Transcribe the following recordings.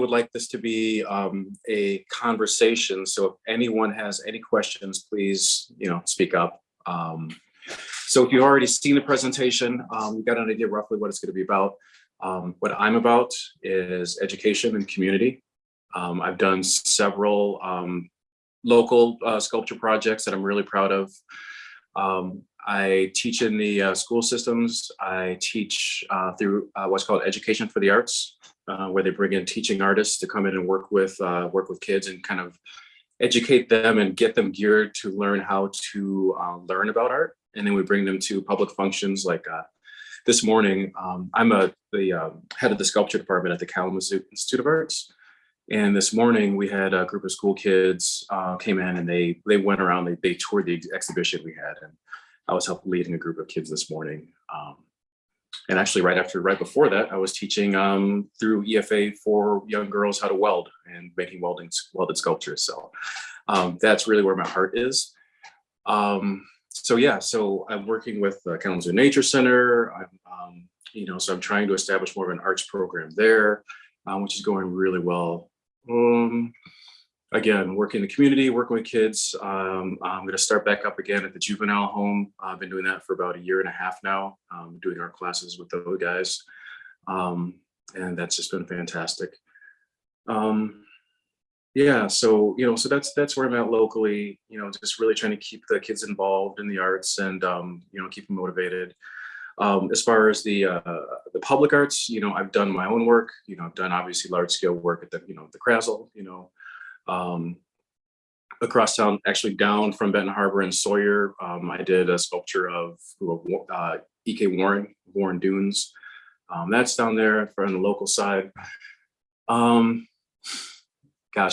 would like this to be a conversation. So if anyone has any questions, please, speak up. So if you've already seen the presentation, you've got an idea roughly what it's going to be about. What I'm about is education and community. I've done several local sculpture projects that I'm really proud of. I teach in the school systems. I teach through what's called Education for the Arts, where they bring in teaching artists to come in and work with kids and kind of educate them and get them geared to learn how to learn about art. And then we bring them to public functions like this morning. I'm the head of the sculpture department at the Kalamazoo Institute of Arts. And this morning we had a group of school kids came in and they went around, they toured the exhibition we had. And I was leading a group of kids this morning. And actually right before that, I was teaching through EFA for young girls how to weld and making welded sculptures. So that's really where my heart is. So I'm working with the Kalamazoo Nature Center. So I'm trying to establish more of an arts program there, which is going really well. Again, working in the community, working with kids. I'm going to start back up again at the juvenile home. I've been doing that for about 1.5 years now, doing art classes with those guys. And that's just been fantastic. So that's where I'm at locally, just really trying to keep the kids involved in the arts and, keep them motivated. As far as the public arts, I've done my own work, I've done obviously large scale work at the Krasl, across town, actually down from Benton Harbor and Sawyer. I did a sculpture of E.K. Warren Dunes. That's down there on the local side.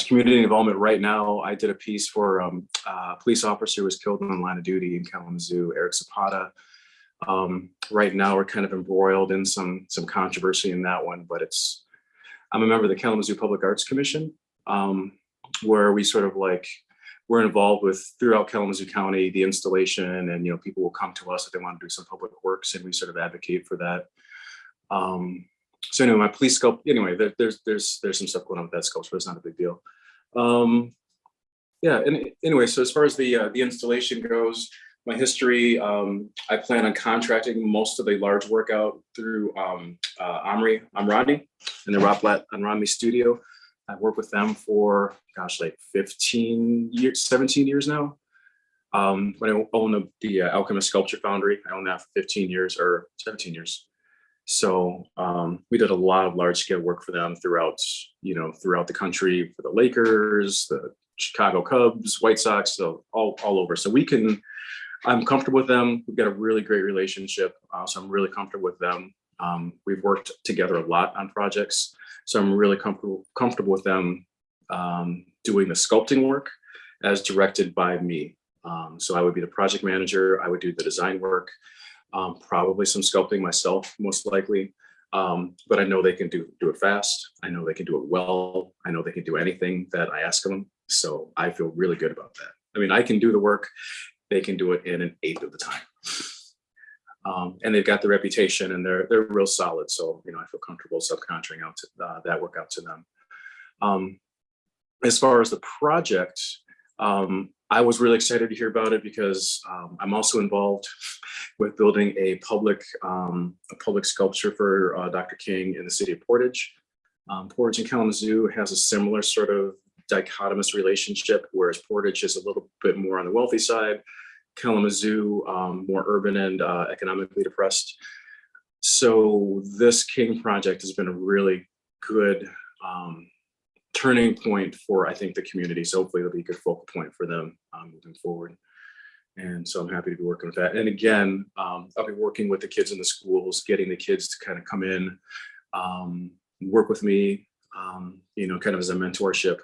Community involvement right now. I did a piece for a police officer who was killed on the line of duty in Kalamazoo, Eric Zapata. Right now we're kind of embroiled in some controversy in that one, but I'm a member of the Kalamazoo Public Arts Commission, where we sort of we're involved with throughout Kalamazoo County, the installation, and people will come to us if they want to do some public works, and we sort of advocate for that. So anyway, my police sculpt. Anyway, there's some stuff going on with that sculpture, but it's not a big deal. And anyway, so as far as the installation goes, my history, I plan on contracting most of the large work out through Amrani and the Rob Blatt Amrani studio. I've worked with them for, 17 years now. When I own the Alchemist Sculpture Foundry, I owned that for 15 years or 17 years. So we did a lot of large scale work for them throughout the country, for the Lakers, the Chicago Cubs, White Sox, so all over. So I'm comfortable with them. We've got a really great relationship. So I'm really comfortable with them. We've worked together a lot on projects. So I'm really comfortable with them doing the sculpting work as directed by me. So I would be the project manager. I would do the design work, probably some sculpting myself, most likely. But I know they can do it fast. I know they can do it well. I know they can do anything that I ask them. So I feel really good about that. I mean, I can do the work. They can do it in 1/8 of the time. And they've got the reputation and they're real solid. So, I feel comfortable subcontracting out to that work out to them. As far as the project, I was really excited to hear about it because I'm also involved with building a public sculpture for Dr. King in the city of Portage. Portage and Kalamazoo has a similar sort of dichotomous relationship, whereas Portage is a little bit more on the wealthy side, Kalamazoo more urban and economically depressed. So this King project has been a really good turning point for, I think, the community. So hopefully it'll be a good focal point for them moving forward. And so I'm happy to be working with that. And again, I'll be working with the kids in the schools, getting the kids to kind of come in, work with me, kind of as a mentorship,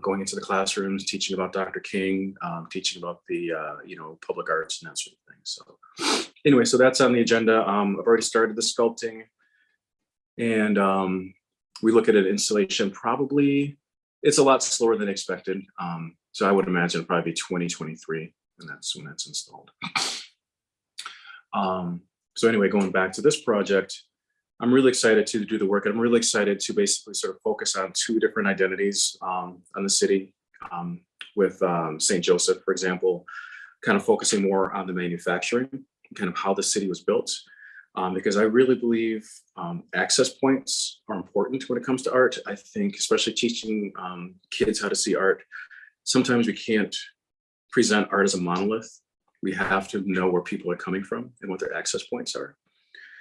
going into the classrooms, teaching about Dr. King, teaching about the, public arts and that sort of thing. So anyway, so that's on the agenda. I've already started the sculpting, and we look at an installation, probably, it's a lot slower than expected. So I would imagine it'll probably be 2023, and that's when that's installed. So anyway, going back to this project, I'm really excited to do the work. I'm really excited to basically sort of focus on two different identities on the city, with St. Joseph, for example, kind of focusing more on the manufacturing, kind of how the city was built, because I really believe access points are important when it comes to art. I think, especially teaching kids how to see art, sometimes we can't present art as a monolith. We have to know where people are coming from and what their access points are.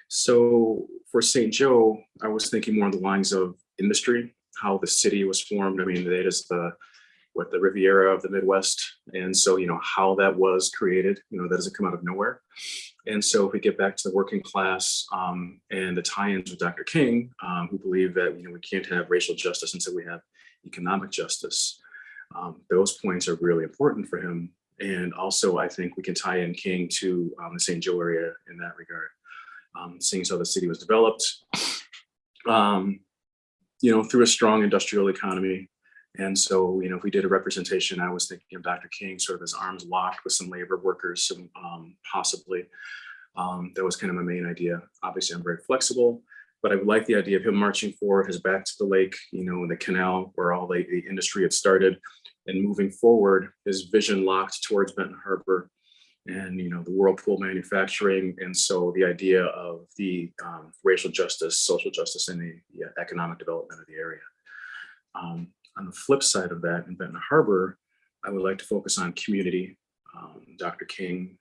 So for St. Joe, I was thinking more on the lines of industry, how the city was formed. I mean, it is the Riviera of the Midwest. And so, how that was created, that doesn't come out of nowhere. And so if we get back to the working class and the tie-ins with Dr. King, who believe that, we can't have racial justice until we have economic justice, those points are really important for him. And also, I think we can tie in King to the St. Joe area in that regard, seeing as how the city was developed, through a strong industrial economy. And so, if we did a representation, I was thinking of Dr. King sort of his arms locked with some labor workers, possibly. That was kind of my main idea. Obviously, I'm very flexible, but I like the idea of him marching forward, his back to the lake, in the canal where all the industry had started, and moving forward, his vision locked towards Benton Harbor and, the whirlpool manufacturing. And so the idea of the racial justice, social justice, and the economic development of the area. On the flip side of that, in Benton Harbor, I would like to focus on community. Dr. King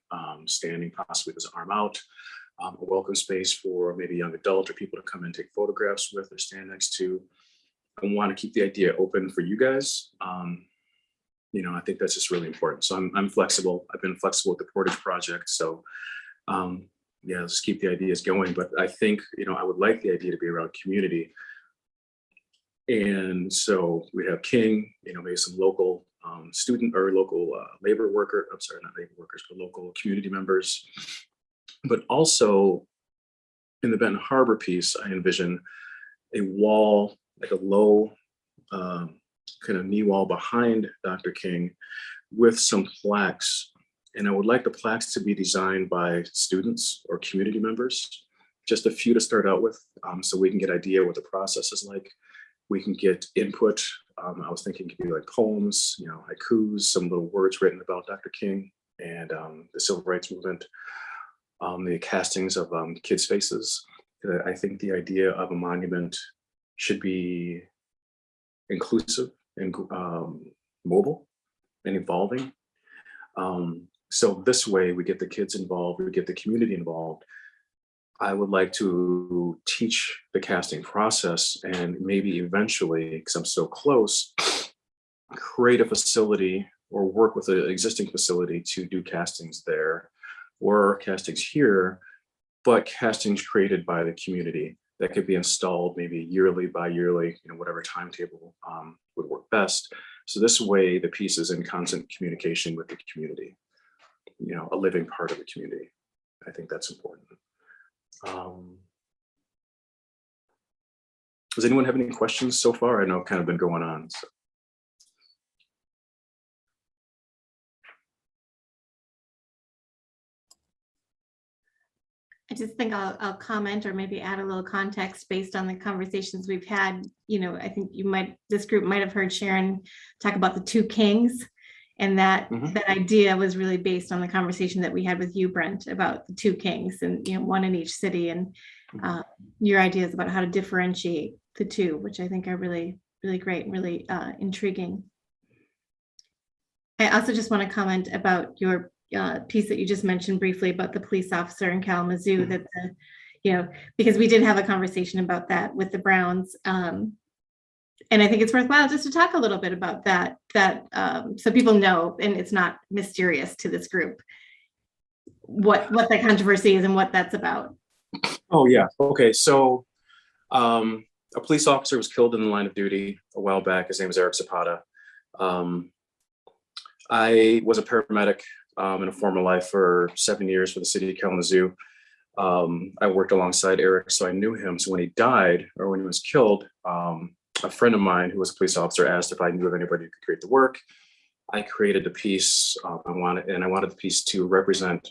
standing possibly with his arm out, a welcome space for maybe young adult or people to come and take photographs with or stand next to. I want to keep the idea open for you guys. I think that's just really important. So I'm flexible. I've been flexible with the Portage Project. So let's keep the ideas going. But I think, I would like the idea to be around community. And so we have King, maybe some local student or local labor worker, I'm sorry, not labor workers, but local community members. But also in the Benton Harbor piece, I envision a wall, like a low kind of knee wall behind Dr. King with some plaques. And I would like the plaques to be designed by students or community members, just a few to start out with, so we can get an idea what the process is like. We can get input. I was thinking it could be like poems, haikus, some little words written about Dr. King and the civil rights movement, the castings of kids' faces. I think the idea of a monument should be inclusive and mobile and evolving. So this way we get the kids involved, we get the community involved. I would like to teach the casting process and maybe eventually, because I'm so close, create a facility or work with an existing facility to do castings there or castings here, but castings created by the community that could be installed maybe yearly, bi-yearly, whatever timetable would work best. So this way the piece is in constant communication with the community, a living part of the community. I think that's important. Does anyone have any questions so far? I know I've kind of been going on. So. I just think I'll comment or maybe add a little context based on the conversations we've had. I think this group might have heard Sharon talk about the two kings, and that idea was really based on the conversation that we had with you, Brent, about the two kings and one in each city, and your ideas about how to differentiate the two, which I think are really, really great and really intriguing. I also just want to comment about your piece that you just mentioned briefly about the police officer in Kalamazoo, that because we did have a conversation about that with the Browns. And I think it's worthwhile just to talk a little bit about that so people know, and it's not mysterious to this group, what that controversy is and what that's about. Oh, yeah. Okay. So a police officer was killed in the line of duty a while back. His name was Eric Zapata. I was a paramedic in a former life for 7 years for the city of Kalamazoo. I worked alongside Eric, so I knew him. So when he died or when he was killed, a friend of mine who was a police officer asked if I knew of anybody who could create the work. I created a piece. I wanted the piece to represent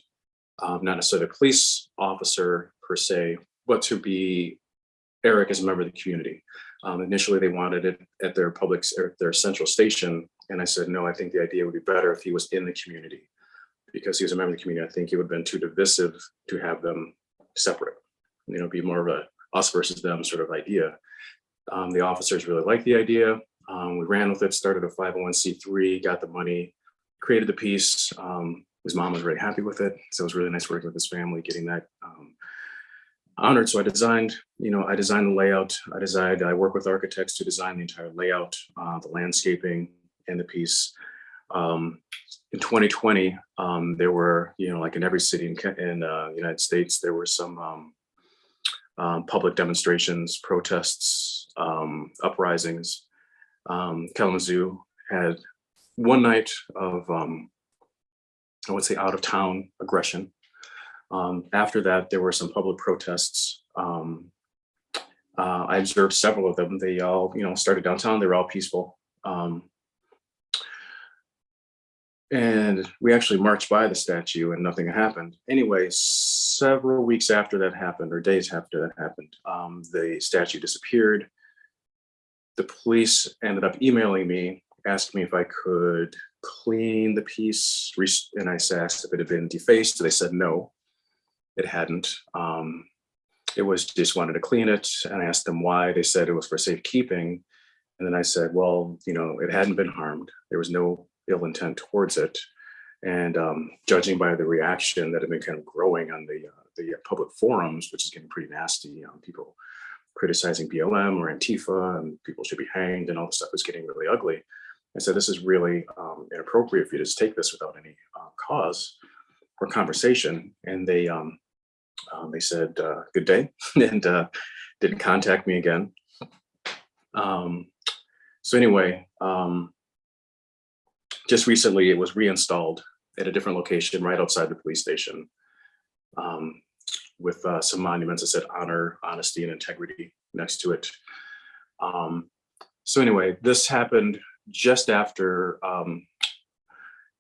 not necessarily a police officer per se, but to be Eric as a member of the community. Initially, they wanted it at their their central station. And I said, no, I think the idea would be better if he was in the community, because he was a member of the community. I think it would have been too divisive to have them separate, be more of a us versus them sort of idea. The officers really liked the idea. We ran with it, started a 501c3, got the money, created the piece. His mom was very happy with it. So it was really nice working with his family, getting that honored. So I designed the layout. I work with architects to design the entire layout, the landscaping and the piece. In 2020, there were, like in every city in the United States, there were some public demonstrations, protests, uprisings. Kalamazoo had one night of, I would say, out of town aggression. After that, there were some public protests. I observed several of them. They all, started downtown. They were all peaceful. And we actually marched by the statue and nothing happened. Anyway, several weeks after that happened, or days after that happened, the statue disappeared. The police ended up emailing me, asking me if I could clean the piece. And I asked if it had been defaced. They said no, it hadn't. It was just wanted to clean it. And I asked them why. They said it was for safekeeping. And then I said, well, it hadn't been harmed. There was no ill intent towards it. And judging by the reaction that had been kind of growing on the public forums, which is getting pretty nasty, people criticizing BLM or Antifa and people should be hanged and all this stuff was getting really ugly. I said, this is really inappropriate for you to just take this without any cause or conversation. And they said, good day, and didn't contact me again. So anyway, just recently it was reinstalled at a different location right outside the police station, with some monuments that said honor, honesty, and integrity next to it. So anyway, this happened just after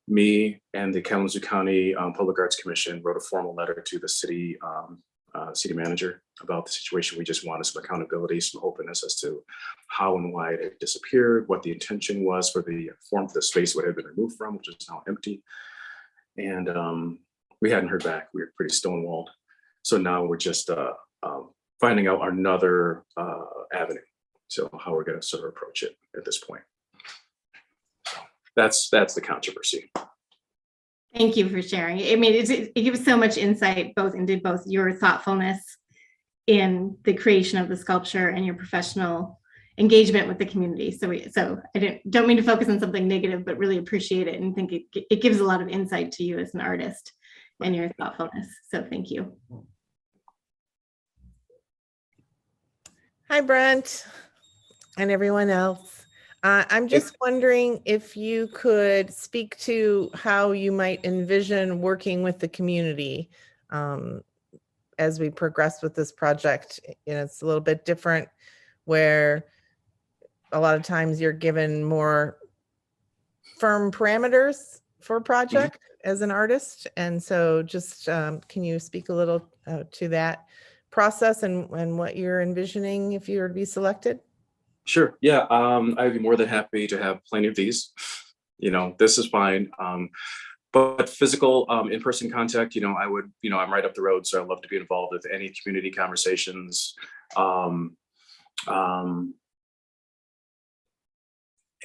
me and the Kalamazoo County Public Arts Commission wrote a formal letter to the city manager about the situation. We just wanted some accountability, some openness as to how and why it had disappeared, what the intention was for the form of the space what had been removed from, which is now empty. And we hadn't heard back. We were pretty stonewalled. So now we're just finding out another avenue. So how we're going to sort of approach it at this point. So that's the controversy. Thank you for sharing. I mean, it gives so much insight into both your thoughtfulness in the creation of the sculpture and your professional engagement with the community. So I don't mean to focus on something negative, but really appreciate it and think it gives a lot of insight to you as an artist and your thoughtfulness. So thank you. Hi, Brent, and everyone else. I'm just wondering if you could speak to how you might envision working with the community as we progress with this project. It's a little bit different where a lot of times you're given more firm parameters for a project as an artist. And so just can you speak a little to that process and what you're envisioning if you were to be selected? Sure. Yeah. I'd be more than happy to have plenty of these. This is fine. But physical in-person contact, I would, I'm right up the road. So I'd love to be involved with any community conversations.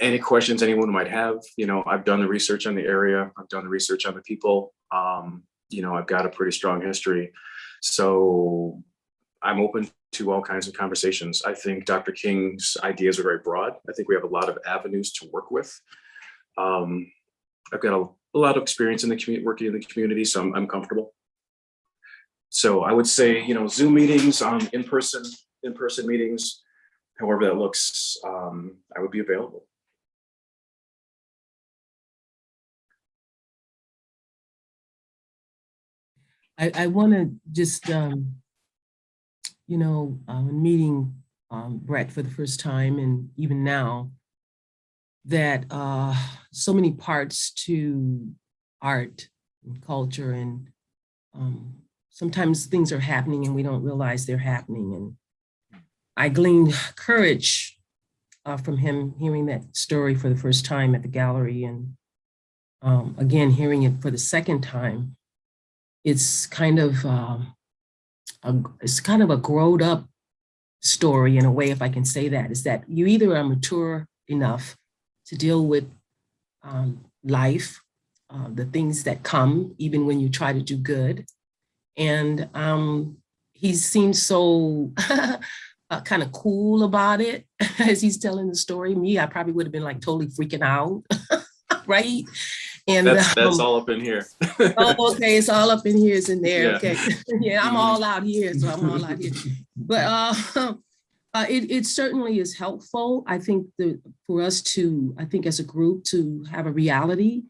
Any questions anyone might have, I've done the research on the area. I've done the research on the people. I've got a pretty strong history. So I'm open to all kinds of conversations. I think Dr. King's ideas are very broad. I think we have a lot of avenues to work with. I've got a lot of experience in the community, working in the community, so I'm comfortable. So I would say, Zoom meetings, in-person meetings, however that looks, I would be available. I want to just, meeting Brett for the first time, and even now, that so many parts to art and culture, and sometimes things are happening and we don't realize they're happening. And I gleaned courage from him hearing that story for the first time at the gallery, and again, hearing it for the second time. It's kind of a growed up story in a way, if I can say that, is that you either are mature enough to deal with life, the things that come, even when you try to do good. And he seems so kind of cool about it as he's telling the story. Me, I probably would have been like totally freaking out, right? And that's all up in here. Oh, okay, it's all up in here, it's in there. Yeah. Okay, yeah, I'm all out here, so I'm all out here. But it certainly is helpful. I think for us to, I think as a group, to have a reality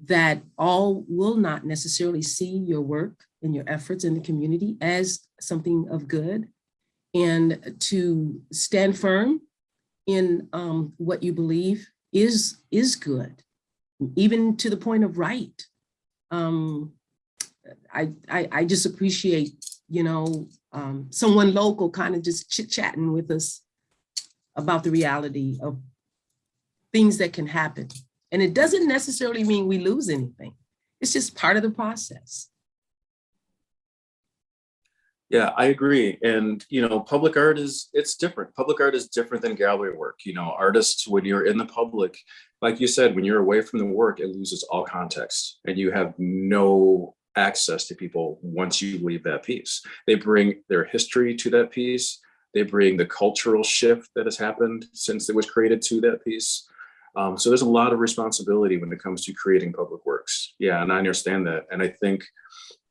that all will not necessarily see your work and your efforts in the community as something of good, and to stand firm in what you believe is good, even to the point of right. I just appreciate, someone local kind of just chit-chatting with us about the reality of things that can happen. And it doesn't necessarily mean we lose anything. It's just part of the process. Yeah, I agree. And, public art it's different. Public art is different than gallery work. Artists, when you're in the public, like you said, when you're away from the work, it loses all context and you have no access to people once you leave that piece. They bring their history to that piece. They bring the cultural shift that has happened since it was created to that piece. So there's a lot of responsibility when it comes to creating public works. Yeah, and I understand that. And I think,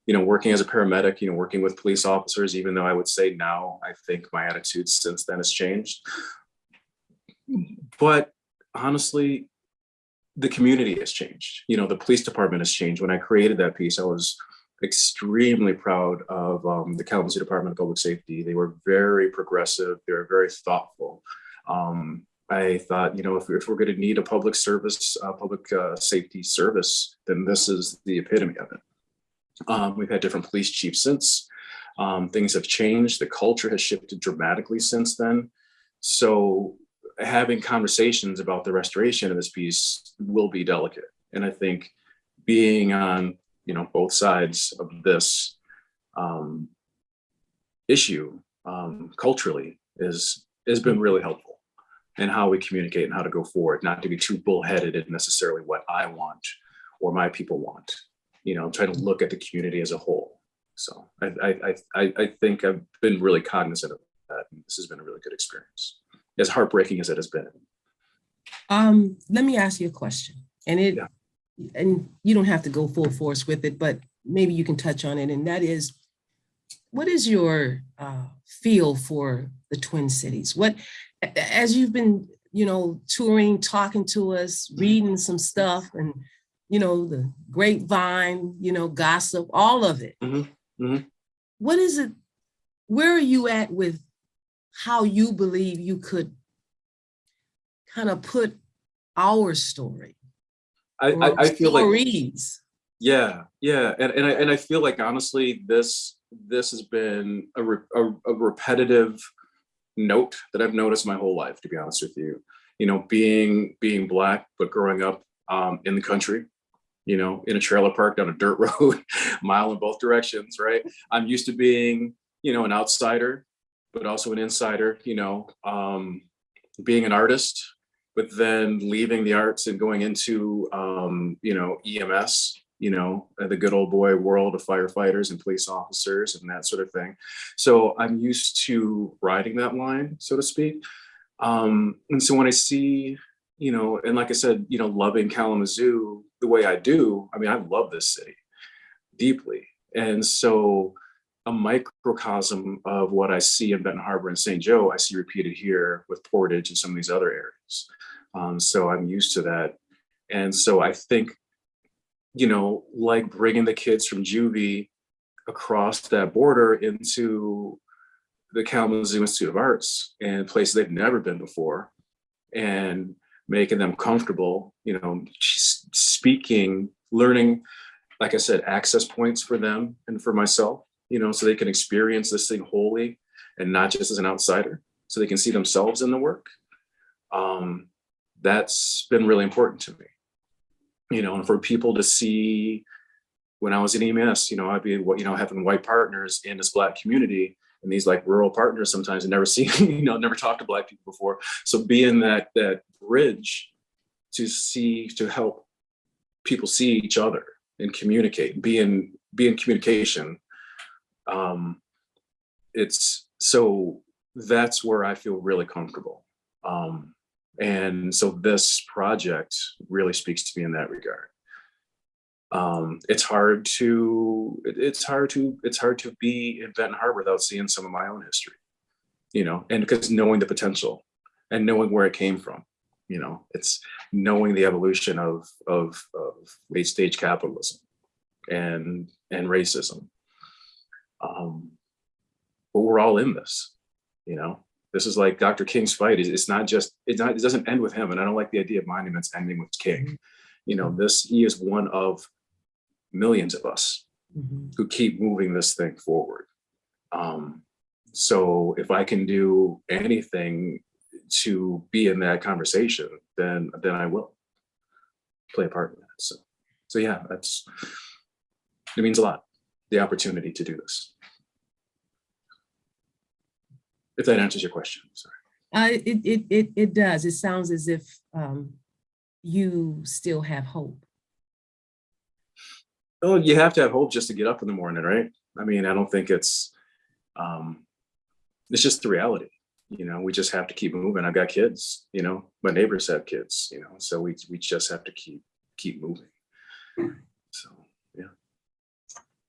working as a paramedic, working with police officers, even though I would say now, I think my attitude since then has changed. But honestly, the community has changed. The police department has changed. When I created that piece, I was extremely proud of the Kalamazoo Department of Public Safety. They were very progressive. They were very thoughtful. I thought, if we're going to need a public service, public safety service, then this is the epitome of it. We've had different police chiefs since. Things have changed. The culture has shifted dramatically since then. So having conversations about the restoration of this piece will be delicate. And I think being on, both sides of this issue culturally has been really helpful in how we communicate and how to go forward, not to be too bullheaded in necessarily what I want or my people want, try to look at the community as a whole. So I think I've been really cognizant of that. And this has been a really good experience, as heartbreaking as it has been. Let me ask you a question, and and you don't have to go full force with it, but maybe you can touch on it. And that is, what is your feel for the Twin Cities? What, as you've been, touring, talking to us, reading some stuff, and the grapevine, gossip, all of it. Mm-hmm. Mm-hmm. What is it? Where are you at with how you believe you could kind of put our story? I feel stories. Yeah. And I feel like, honestly, this has been a repetitive note that I've noticed my whole life, to be honest with you. Being Black, but growing up in the country, in a trailer park down a dirt road, mile in both directions, right? I'm used to being, an outsider, but also an insider, being an artist, but then leaving the arts and going into, EMS, the good old boy world of firefighters and police officers and that sort of thing. So I'm used to riding that line, so to speak. And so when I see, and like I said, loving Kalamazoo the way I do, I love this city deeply. And so a microcosm of what I see in Benton Harbor and St. Joe, I see repeated here with Portage and some of these other areas. So I'm used to that. And so I think, like bringing the kids from juvie across that border into the Kalamazoo Institute of Arts and places they've never been before, and making them comfortable, speaking, learning, like I said, access points for them and for myself, so they can experience this thing wholly and not just as an outsider. so they can see themselves in the work. That's been really important to me, and for people to see. When I was in EMS, I'd be, having white partners in this Black community, and these like rural partners sometimes had never seen, never talked to Black people before. So being that bridge to help people see each other and communicate, be in communication. That's where I feel really comfortable. And so this project really speaks to me in that regard. It's hard to be in Benton Harbor without seeing some of my own history, and because knowing the potential and knowing where it came from, it's knowing the evolution of late stage capitalism and racism. But we're all in this, this is like Dr. King's fight. It doesn't end with him. And I don't like the idea of monuments ending with King. He is one of millions of us who keep moving this thing forward. So if I can do anything to be in that conversation, then I will play a part in that. So yeah, it means a lot, the opportunity to do this. If that answers your question, sorry. It does. It sounds as if you still have hope. Oh, you have to have hope just to get up in the morning, right? I mean, I don't think it's just the reality. We just have to keep moving. I've got kids, my neighbors have kids, so we just have to keep moving. So, yeah.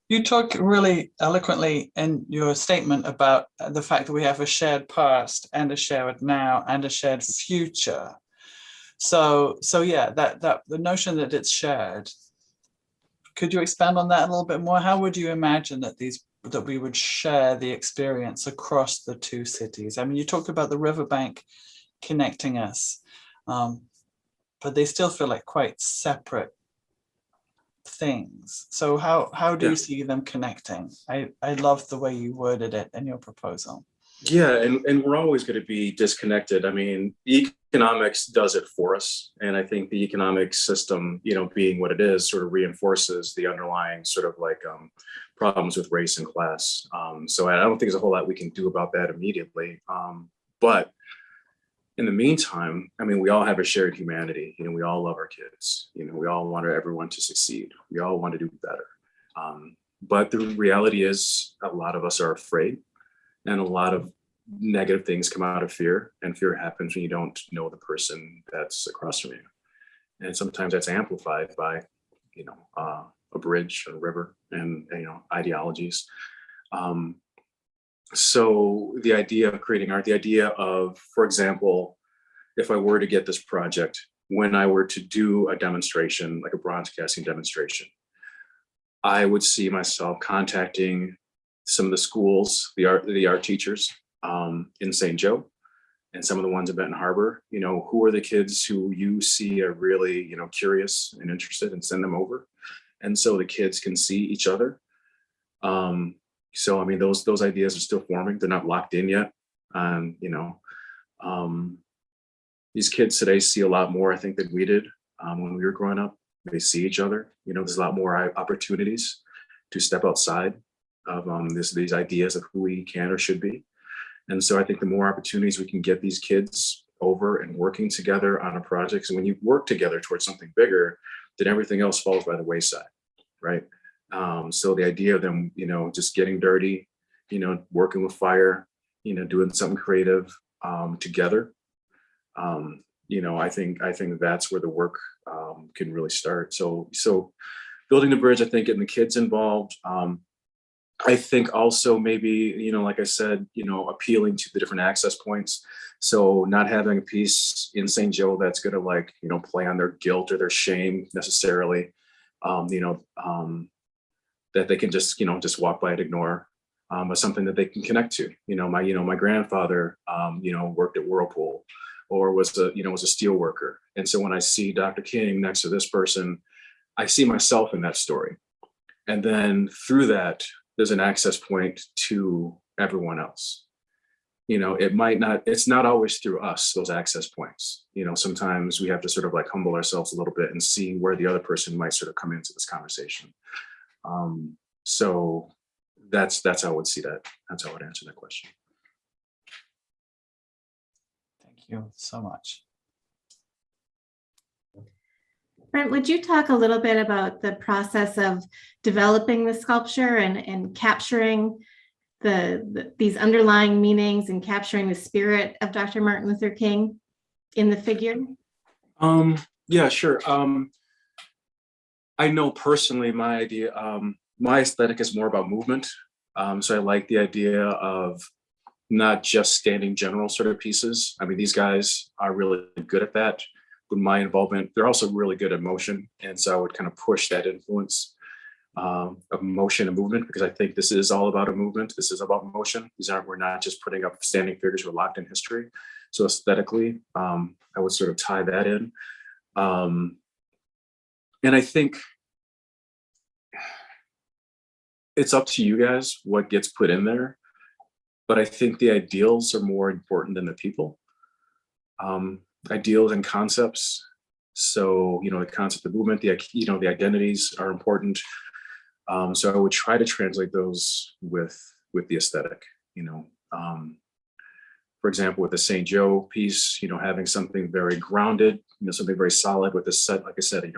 You talk really eloquently in your statement about the fact that we have a shared past and a shared now and a shared future. So yeah, that the notion that it's shared. Could you expand on that a little bit more? How would you imagine that we would share the experience across the two cities? I mean, you talked about the riverbank connecting us, but they still feel like quite separate things. So how do you see them connecting? I love the way you worded it in your proposal. Yeah, and we're always going to be disconnected. I mean, economics does it for us. And I think the economic system, being what it is, sort of reinforces the underlying sort of like problems with race and class. So I don't think there's a whole lot we can do about that immediately. But in the meantime, I mean, we all have a shared humanity. We all love our kids. We all want everyone to succeed. We all want to do better. But the reality is a lot of us are afraid. And a lot of negative things come out of fear, and fear happens when you don't know the person that's across from you. And sometimes that's amplified by, a bridge, a river, and, ideologies. So the idea of creating art, the idea of, for example, if I were to get this project, when I were to do a demonstration, like a bronze casting demonstration, I would see myself contacting some of the schools, the art teachers in St. Joe, and some of the ones in Benton Harbor. Who are the kids who you see are really, curious and interested, and send them over. And so the kids can see each other. So, I mean, those ideas are still forming. They're not locked in yet. These kids today see a lot more, I think, than we did when we were growing up. They see each other. There's a lot more opportunities to step outside of these ideas of who we can or should be. And so I think the more opportunities we can get these kids over and working together on a project, and when you work together towards something bigger, then everything else falls by the wayside, right? So the idea of them, just getting dirty, working with fire, doing something creative together, I think that's where the work can really start. So building the bridge, I think, getting the kids involved. I think also maybe, like I said, appealing to the different access points. So not having a piece in St. Joe that's going to play on their guilt or their shame necessarily, that they can just walk by and ignore, but something that they can connect to. My grandfather, worked at Whirlpool, or was a steel worker. And so when I see Dr. King next to this person, I see myself in that story. And then through that, there's an access point to everyone else. it might not, it's not always through us, those access points. Sometimes we have to sort of like humble ourselves a little bit and see where the other person might sort of come into this conversation. So that's how I would see that. That's how I would answer that question. Thank you so much. Brent, would you talk a little bit about the process of developing the sculpture and capturing these underlying meanings and capturing the spirit of Dr. Martin Luther King in the figure? Yeah, sure. I know personally my idea, my aesthetic is more about movement. So I like the idea of not just standing general sort of pieces. I mean, these guys are really good at that. With my involvement, they're also really good at motion. And so I would kind of push that influence of motion and movement, because I think this is all about a movement. This is about motion. We're not just putting up standing figures, we're locked in history. So aesthetically, I would sort of tie that in. And I think it's up to you guys what gets put in there, but I think the ideals are more important than the people. Ideals and concepts. So, the concept of movement, the identities are important. So I would try to translate those with the aesthetic, for example, with the St. Joe piece, having something very grounded, something very solid with this set. Like I said,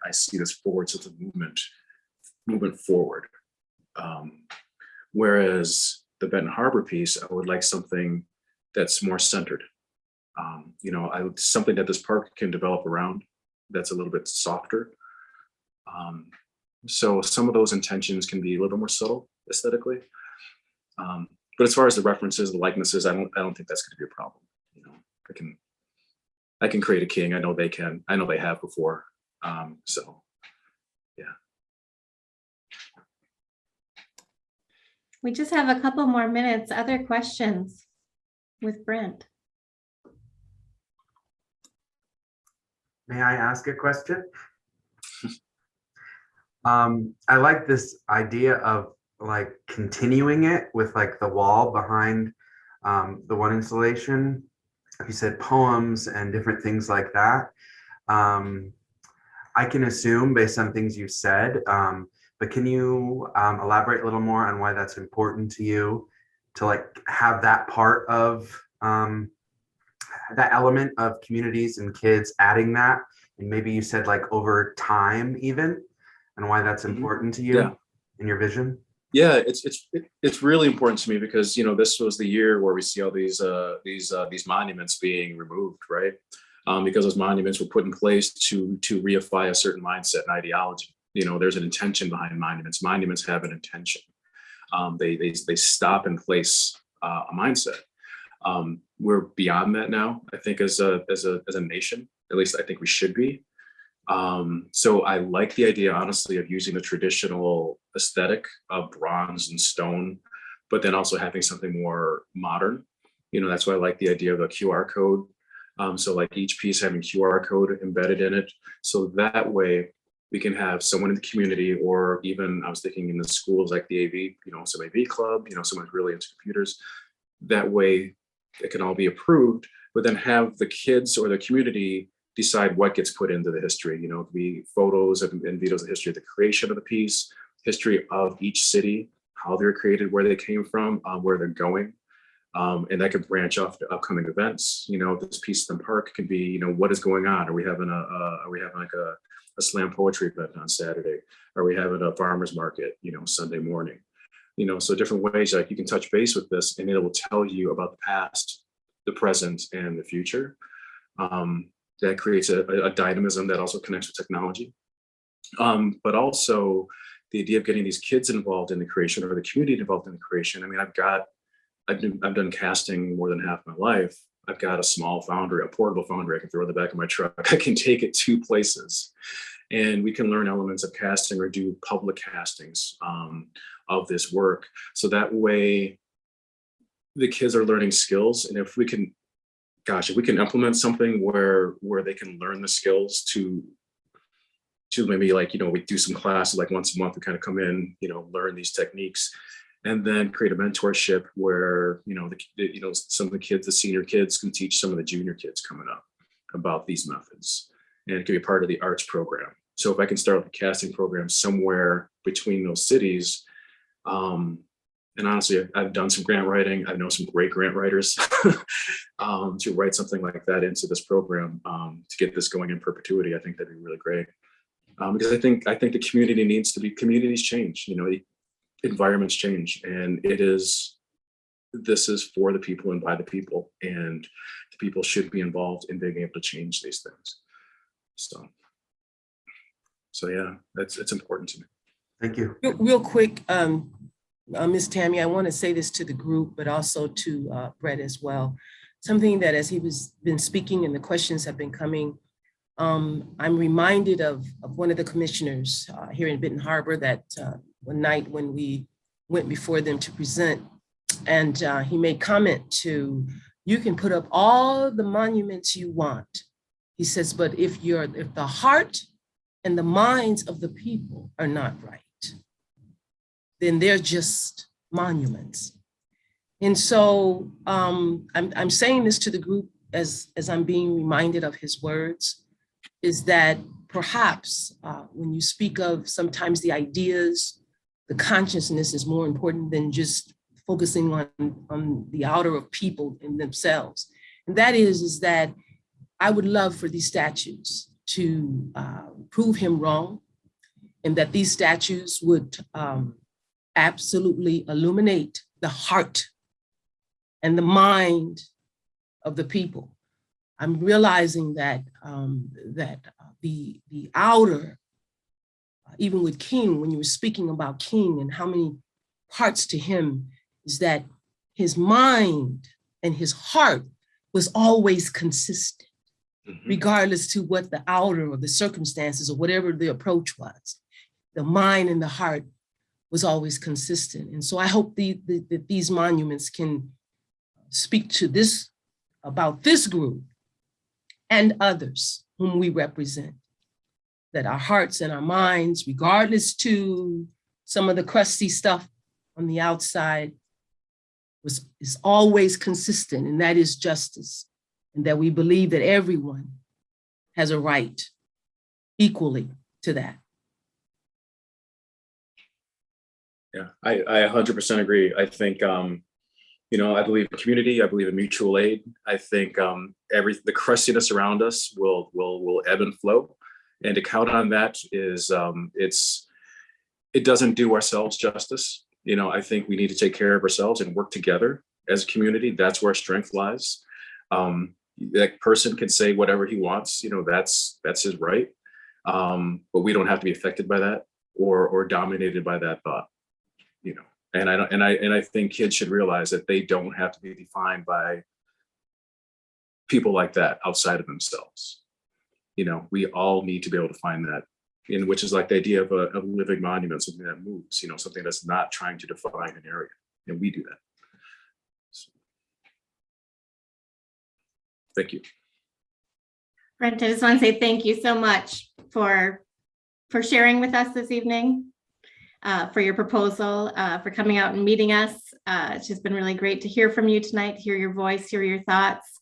I see this forward sense of movement forward. Whereas the Benton Harbor piece, I would like something that's more centered. Something that this park can develop around that's a little bit softer. So some of those intentions can be a little more subtle aesthetically. But as far as the references, the likenesses, I don't think that's going to be a problem. I can create a king. I know they can. I know they have before. So, yeah. We just have a couple more minutes. Other questions with Brent? May I ask a question? I like this idea of like continuing it with like the wall behind the one installation. You said poems and different things like that. I can assume based on things you said, but can you elaborate a little more on why that's important to you to like have that part of that element of communities and kids adding that? And maybe you said like over time even, and why that's important to you in your vision? Yeah, it's really important to me because this was the year where we see all these monuments being removed, right? Because those monuments were put in place to reify a certain mindset and ideology. There's an intention behind monuments. Monuments have an intention. They stop and place a mindset. We're beyond that now. I think as a nation, at least I think we should be. So I like the idea, honestly, of using the traditional aesthetic of bronze and stone, but then also having something more modern. That's why I like the idea of a QR code. So like each piece having QR code embedded in it. So that way we can have someone in the community, or even I was thinking in the schools like the AV, some AV club, someone who's really into computers. That way it can all be approved, but then have the kids or the community decide what gets put into the history. It could be photos and videos of the history of the creation of the piece, history of each city, how they're created, where they came from, where they're going. And that could branch off to upcoming events. This piece in the park could be, what is going on? Are we having like a slam poetry event on Saturday? Are we having a farmer's market, Sunday morning? So different ways like you can touch base with this, and it will tell you about the past, the present, and the future. That creates a dynamism that also connects with technology. But also the idea of getting these kids involved in the creation, or the community involved in the creation. I mean, I've done casting more than half my life. I've got a small foundry, a portable foundry I can throw in the back of my truck. I can take it to places, and we can learn elements of casting or do public castings of this work. So that way the kids are learning skills. And if we can implement something where they can learn the skills to maybe like, we do some classes like once a month, we kind of come in, learn these techniques. and then create a mentorship where, some of the kids, the senior kids can teach some of the junior kids coming up about these methods, and it can be part of the arts program. So if I can start a casting program somewhere between those cities, and honestly, I've done some grant writing. I know some great grant writers to write something like that into this program to get this going in perpetuity. I think that'd be really great, because I think the community needs to be. Communities change, environments change, and this is for the people and by the people, and the people should be involved in being able to change these things. So yeah, it's important to me. Thank you. Real quick, Ms. Tammy, I want to say this to the group, but also to Brett as well. Something that as he been speaking and the questions have been coming, I'm reminded of one of the commissioners here in Benton Harbor that one night when we went before them to present, and he made comment to, you can put up all the monuments you want. He says, but if the heart and the minds of the people are not right, then they're just monuments. And so I'm saying this to the group as I'm being reminded of his words, is that perhaps when you speak of sometimes the ideas, the consciousness is more important than just focusing on the outer of people in themselves. And that is that I would love for these statues to prove him wrong, and that these statues would absolutely illuminate the heart and the mind of the people. I'm realizing that the outer, even with King, when you were speaking about King and how many parts to him, is that his mind and his heart was always consistent, regardless to what the outer or the circumstances or whatever the approach was. The mind and the heart was always consistent. And so I hope that these monuments can speak to this, about this group and others whom we represent, that our hearts and our minds, regardless to some of the crusty stuff on the outside, is always consistent, and that is justice, and that we believe that everyone has a right equally to that. Yeah, I 100% agree. I think, I believe in community. I believe in mutual aid. I think the crustiness around us will ebb and flow, and to count on that is it doesn't do ourselves justice. I think we need to take care of ourselves and work together as a community. That's where strength lies. That person can say whatever he wants. That's his right. But we don't have to be affected by that or dominated by that thought. And I think kids should realize that they don't have to be defined by people like that outside of themselves. We all need to be able to find that, which is like the idea of a living monument, something that moves, something that's not trying to define an area, and we do that. So, thank you. Brent, I just want to say thank you so much for sharing with us this evening. For your proposal, for coming out and meeting us. It's just been really great to hear from you tonight, to hear your voice, hear your thoughts.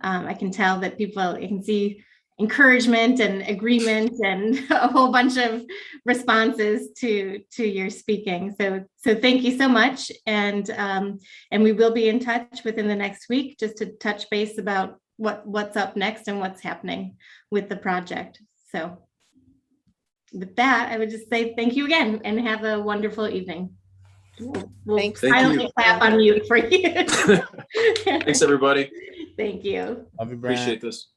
I can tell that you can see encouragement and agreement and a whole bunch of responses to your speaking. So thank you so much. And we will be in touch within the next week just to touch base about what's up next and what's happening with the project. So with that, I would just say thank you again and have a wonderful evening. We'll finally clap on mute for you. Thanks, everybody. Thank you. Appreciate this.